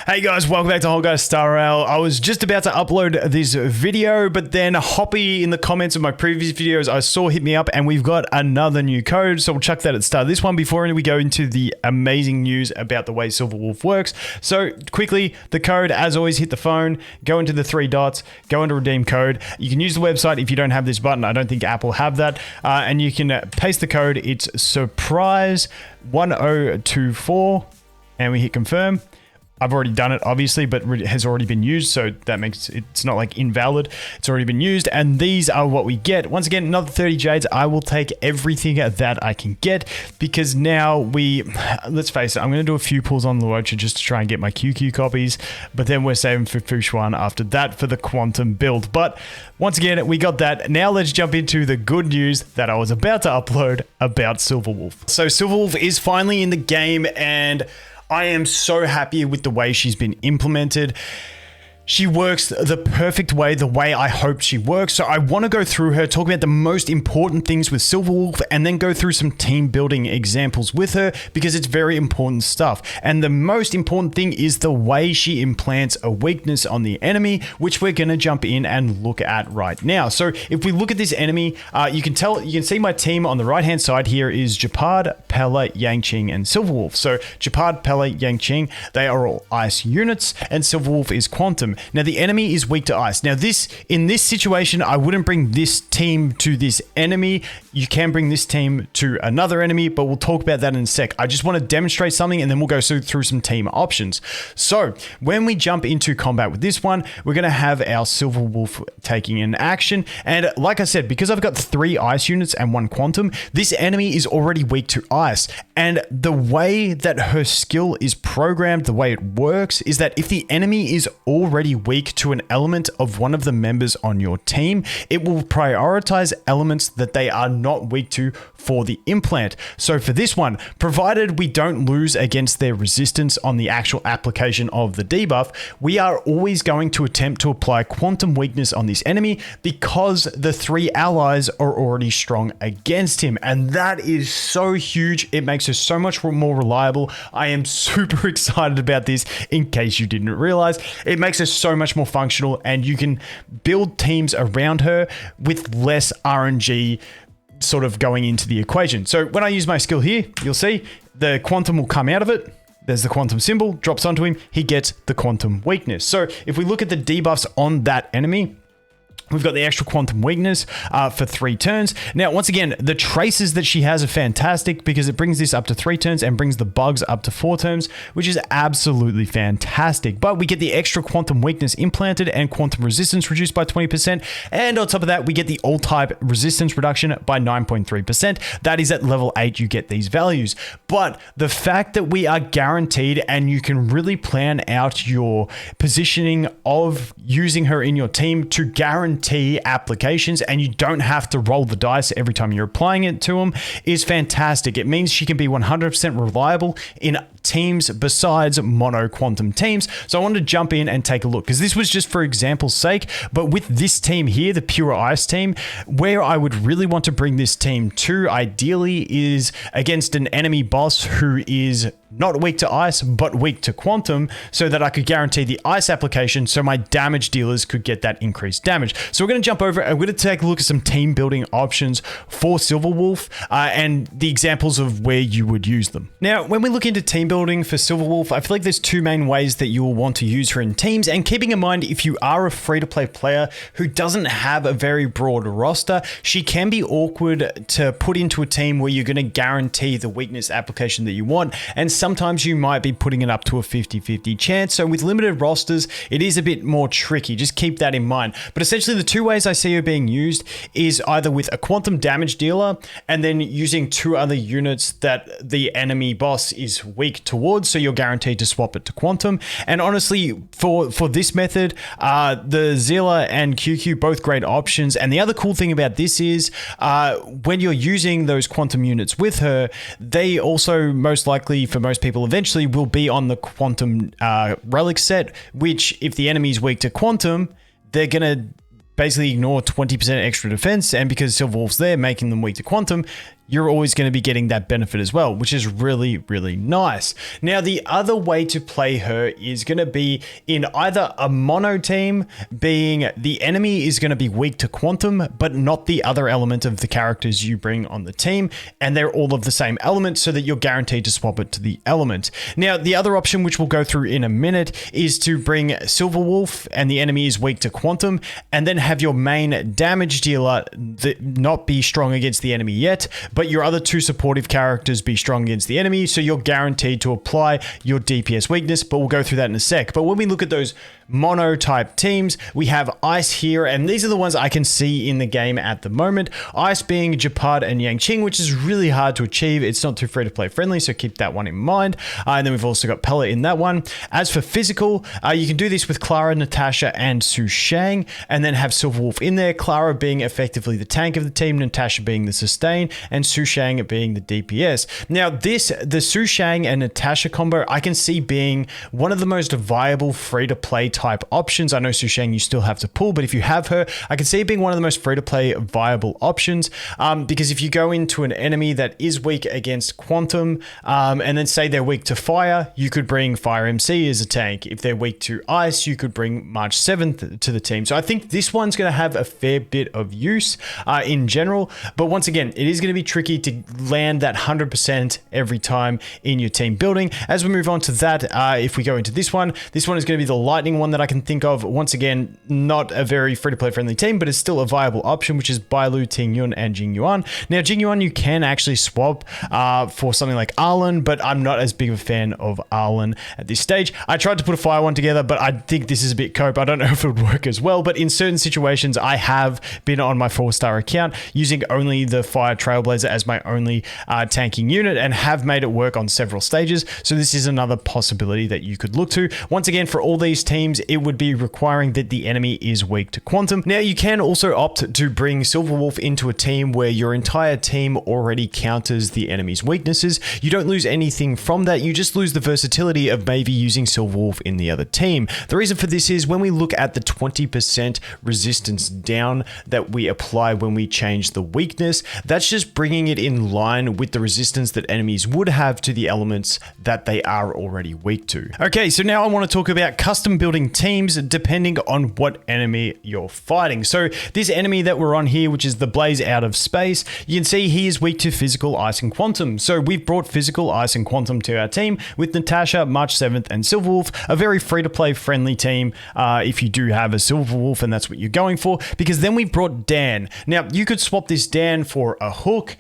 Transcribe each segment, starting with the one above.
Hey guys, welcome back to Honkai Star Rail. I was just about to upload this video, but then Hoppy in the comments of my previous videos I saw hit me up and we've got another new code, so we'll chuck that at the start of this one before we go into the amazing news about the way Silverwolf works. So quickly, the code, as always, hit the phone, go into the three dots, go into redeem code. You can use the website if you don't have this button. I don't think Apple have that. And you can paste the code. It's surprise1024 and we hit confirm. I've already done it, obviously, but it has already been used, so that makes it's not like invalid. It's already been used, and these are what we get. Once again, another 30 jades. I will take everything that I can get because now let's face it, I'm going to do a few pulls on Luocha just to try and get my QQ copies, but then we're saving for Fushuan after that for the Quantum build. But once again, we got that. Now let's jump into the good news that I was about to upload about Silverwolf. So Silverwolf is finally in the game, and I am so happy with the way she's been implemented. She works the perfect way, the way I hoped she works. So I want to go through her, talk about the most important things with Silverwolf, and then go through some team building examples with her because it's very important stuff. And the most important thing is the way she implants a weakness on the enemy, which we're going to jump in and look at right now. So if we look at this enemy, you can see my team on the right-hand side here is Japad, Pella, Yangqing, and Silverwolf. So Japad, Pella, Yangqing, they are all ice units, and Silverwolf is quantum. Now, the enemy is weak to ice. Now, in this situation, I wouldn't bring this team to this enemy. You can bring this team to another enemy, but we'll talk about that in a sec. I just want to demonstrate something, and then we'll go through some team options. So, when we jump into combat with this one, we're going to have our Silverwolf taking an action. And like I said, because I've got 3 ice units and 1 quantum, this enemy is already weak to ice. And the way that her skill is programmed, the way it works, is that if the enemy is already weak to an element of one of the members on your team, it will prioritize elements that they are not weak to for the implant. So for this one, provided we don't lose against their resistance on the actual application of the debuff, we are always going to attempt to apply quantum weakness on this enemy because the 3 allies are already strong against him. And that is so huge. It makes her so much more reliable. I am super excited about this in case you didn't realize. It makes her so much more functional, and you can build teams around her with less RNG sort of going into the equation. So when I use my skill here, you'll see the quantum will come out of it. There's the quantum symbol, drops onto him. He gets the quantum weakness. So if we look at the debuffs on that enemy, we've got the extra quantum weakness for 3 turns. Now, once again, the traces that she has are fantastic because it brings this up to 3 turns and brings the bugs up to 4 turns, which is absolutely fantastic. But we get the extra quantum weakness implanted and quantum resistance reduced by 20%. And on top of that, we get the all type resistance reduction by 9.3%. That is at level 8, you get these values. But the fact that we are guaranteed and you can really plan out your positioning of using her in your team to guarantee applications, and you don't have to roll the dice every time you're applying it to them, is fantastic. It means she can be 100% reliable in teams besides mono quantum teams. So I wanted to jump in and take a look because this was just for example's sake. But with this team here, the pure ice team, where I would really want to bring this team to ideally is against an enemy boss who is not weak to ice, but weak to quantum, so that I could guarantee the ice application so my damage dealers could get that increased damage. So we're going to jump over and we're going to take a look at some team building options for Silverwolf and the examples of where you would use them. Now, when we look into team building for Silverwolf, I feel like there's 2 main ways that you will want to use her in teams. And keeping in mind, if you are a free-to-play player who doesn't have a very broad roster, she can be awkward to put into a team where you're going to guarantee the weakness application that you want. And sometimes you might be putting it up to a 50-50 chance. So with limited rosters, it is a bit more tricky. Just keep that in mind. But essentially the 2 ways I see her being used is either with a quantum damage dealer and then using 2 other units that the enemy boss is weak towards. So you're guaranteed to swap it to quantum. And honestly, for this method, the Zilla and QQ, both great options. And the other cool thing about this is when you're using those quantum units with her, they also most likely for most people eventually will be on the quantum relic set, which if the enemy is weak to quantum, they're going to basically ignore 20% extra defense. And because Silverwolf's there, making them weak to quantum, you're always going to be getting that benefit as well, which is really, really nice. Now, the other way to play her is going to be in either a mono team, being the enemy is going to be weak to quantum, but not the other element of the characters you bring on the team, and they're all of the same element so that you're guaranteed to swap it to the element. Now, the other option, which we'll go through in a minute, is to bring Silverwolf and the enemy is weak to quantum, and then have your main damage dealer not be strong against the enemy yet, but your other two supportive characters be strong against the enemy, so you're guaranteed to apply your DPS weakness, but we'll go through that in a sec. But when we look at those mono type teams, we have Ice here, and these are the ones I can see in the game at the moment. Ice being Japad and Yangqing, which is really hard to achieve. It's not too free to play friendly, so keep that one in mind. And then we've also got Pella in that one. As for physical, you can do this with Clara, Natasha, and Su Shang, and then have Silverwolf in there. Clara being effectively the tank of the team, Natasha being the sustain, and Su Shang being the DPS. Now, the Su Shang and Natasha combo, I can see being one of the most viable free-to-play type options. I know Su Shang you still have to pull, but if you have her, I can see it being one of the most free-to-play viable options, because if you go into an enemy that is weak against quantum, and then say they're weak to fire, you could bring Fire MC as a tank. If they're weak to ice, you could bring March 7th to the team. So I think this one's going to have a fair bit of use in general, but once again, it is going to be tricky to land that 100% every time in your team building. As we move on to that, if we go into this one is going to be the lightning one that I can think of. Once again, not a very free-to-play friendly team, but it's still a viable option, which is Bailu, Tingyun, and Jingyuan. Now, Jingyuan you can actually swap for something like Arlen, but I'm not as big of a fan of Arlen at this stage. I tried to put a fire one together, but I think this is a bit cope. I don't know if it would work as well, but in certain situations, I have been on my 4-star account using only the Fire Trailblazer as my only tanking unit, and have made it work on several stages. So this is another possibility that you could look to. Once again, for all these teams, it would be requiring that the enemy is weak to quantum. Now, you can also opt to bring Silverwolf into a team where your entire team already counters the enemy's weaknesses. You don't lose anything from that. You just lose the versatility of maybe using Silverwolf in the other team. The reason for this is when we look at the 20% resistance down that we apply when we change the weakness, that's just bringing it in line with the resistance that enemies would have to the elements that they are already weak to. Okay, so now I want to talk about custom building teams depending on what enemy you're fighting. So this enemy that we're on here, which is the Blaze out of space, you can see he is weak to physical, ice, and quantum. So we've brought physical, ice, and quantum to our team with Natasha, March 7th, and Silverwolf, a very free-to-play friendly team if you do have a Silverwolf and that's what you're going for, because then we've brought Dan. Now, you could swap this Dan for a hook,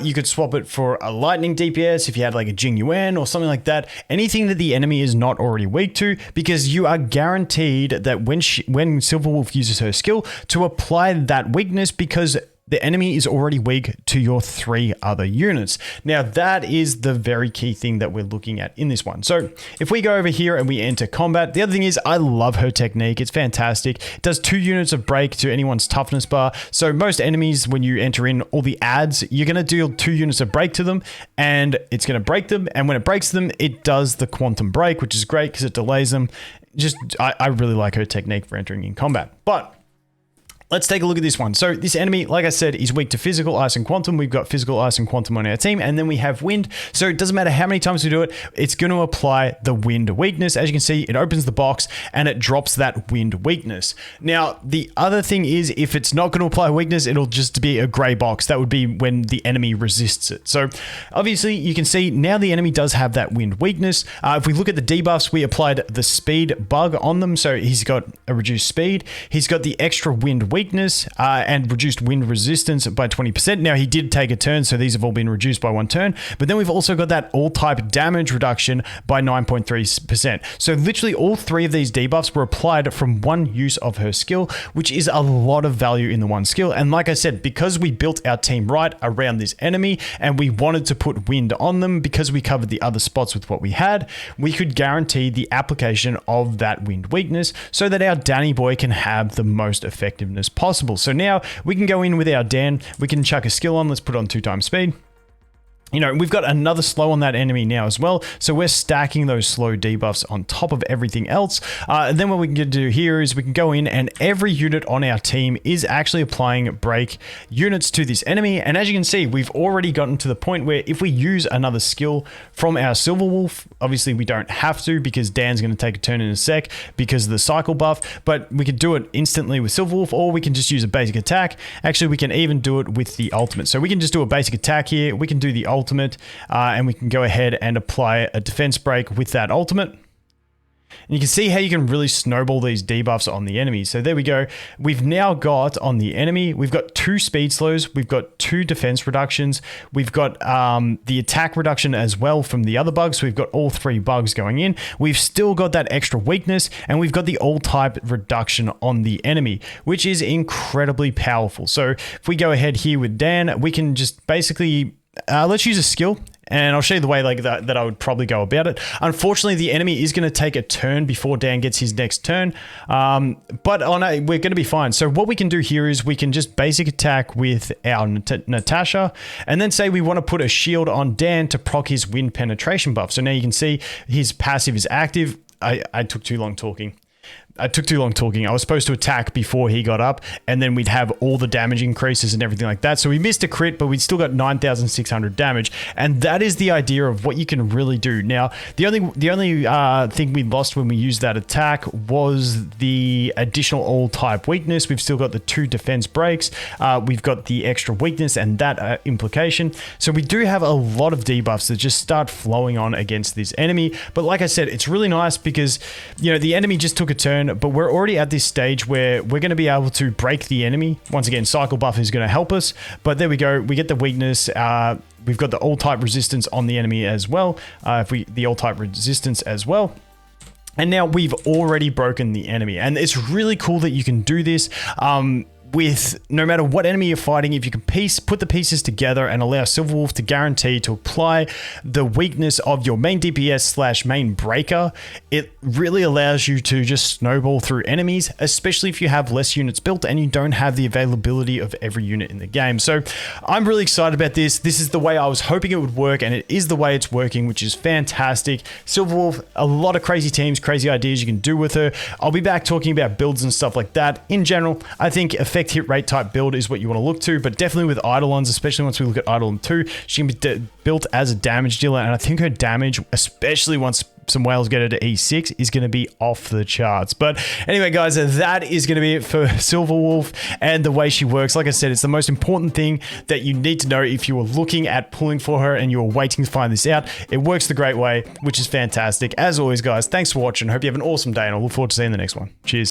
you could swap it for a lightning DPS if you had like a Jingyuan or something like that, anything that the enemy is not already weak to, because you are guaranteed that when Silverwolf uses her skill to apply that weakness, because the enemy is already weak to your 3 other units. Now, that is the very key thing that we're looking at in this one. So if we go over here and we enter combat, the other thing is I love her technique. It's fantastic. It does 2 units of break to anyone's toughness bar. So most enemies, when you enter in all the adds, you're going to deal 2 units of break to them, and it's going to break them. And when it breaks them, it does the quantum break, which is great because it delays them. I really like her technique for entering in combat. But let's take a look at this one. So this enemy, like I said, is weak to physical, ice, and quantum. We've got physical, ice, and quantum on our team, and then we have wind. So it doesn't matter how many times we do it, it's going to apply the wind weakness. As you can see, it opens the box and it drops that wind weakness. Now, the other thing is if it's not going to apply weakness, it'll just be a gray box. That would be when the enemy resists it. So obviously you can see now the enemy does have that wind weakness. If we look at the debuffs, we applied the speed bug on them. So he's got a reduced speed. He's got the extra wind weakness and reduced wind resistance by 20%. Now, he did take a turn, so these have all been reduced by 1 turn. But then we've also got that all-type damage reduction by 9.3%. So literally all 3 of these debuffs were applied from 1 use of her skill, which is a lot of value in the 1 skill. And like I said, because we built our team right around this enemy and we wanted to put wind on them because we covered the other spots with what we had, we could guarantee the application of that wind weakness so that our Danny boy can have the most effectiveness possible. So now we can go in with our Dan, we can chuck a skill on, let's put on 2 times speed. you know, we've got another slow on that enemy now as well. So we're stacking those slow debuffs on top of everything else. And then what we can do here is we can go in and every unit on our team is actually applying break units to this enemy. And as you can see, we've already gotten to the point where if we use another skill from our Silver Wolf, obviously we don't have to because Dan's going to take a turn in a sec because of the cycle buff, but we could do it instantly with Silver Wolf, or we can just use a basic attack. Actually, we can even do it with the ultimate. So we can just do a basic attack here. We can do the ultimate. And we can go ahead and apply a defense break with that ultimate. And you can see how you can really snowball these debuffs on the enemy. So there we go. We've now got on the enemy, we've got 2 speed slows, we've got 2 defense reductions, we've got the attack reduction as well from the other bugs. So we've got all 3 bugs going in. We've still got that extra weakness, and we've got the all type reduction on the enemy, which is incredibly powerful. So if we go ahead here with Dan, we can just basically let's use a skill, and I'll show you the way like that I would probably go about it. Unfortunately, the enemy is going to take a turn before Dan gets his next turn, but we're going to be fine. So what we can do here is we can just basic attack with our Natasha, and then say we want to put a shield on Dan to proc his wind penetration buff. So now you can see his passive is active. I took too long talking. I was supposed to attack before he got up, and then we'd have all the damage increases and everything like that. So we missed a crit, but we still got 9,600 damage, and that is the idea of what you can really do. Now, the only thing we lost when we used that attack was the additional all type weakness. We've still got the 2 defense breaks. We've got the extra weakness and that implication. So we do have a lot of debuffs that just start flowing on against this enemy. But like I said, it's really nice because, you know, the enemy just took a turn, but we're already at this stage where we're going to be able to break the enemy. Once again, cycle buff is going to help us, but there we go. We get the weakness. We've got the all type resistance on the enemy as well. The all type resistance as well. And now we've already broken the enemy, and it's really cool that you can do this. With no matter what enemy you're fighting, if you can put the pieces together and allow Silver Wolf to guarantee to apply the weakness of your main DPS / main breaker, it really allows you to just snowball through enemies, especially if you have less units built and you don't have the availability of every unit in the game. So I'm really excited about this. This is the way I was hoping it would work, and it is the way it's working, which is fantastic. Silver Wolf, a lot of crazy teams, crazy ideas you can do with her. I'll be back talking about builds and stuff like that. In general, I think effect hit rate type build is what you want to look to, but definitely with Eidolons, especially once we look at Eidolon 2, she can be built as a damage dealer, and I think her damage, especially once some whales get her to E6, is going to be off the charts. But anyway, guys, that is going to be it for Silver Wolf and the way she works. Like I said, it's the most important thing that you need to know if you were looking at pulling for her and you were waiting to find this out. It works the great way, which is fantastic. As always, guys, thanks for watching. Hope you have an awesome day, and I look forward to seeing the next one. Cheers.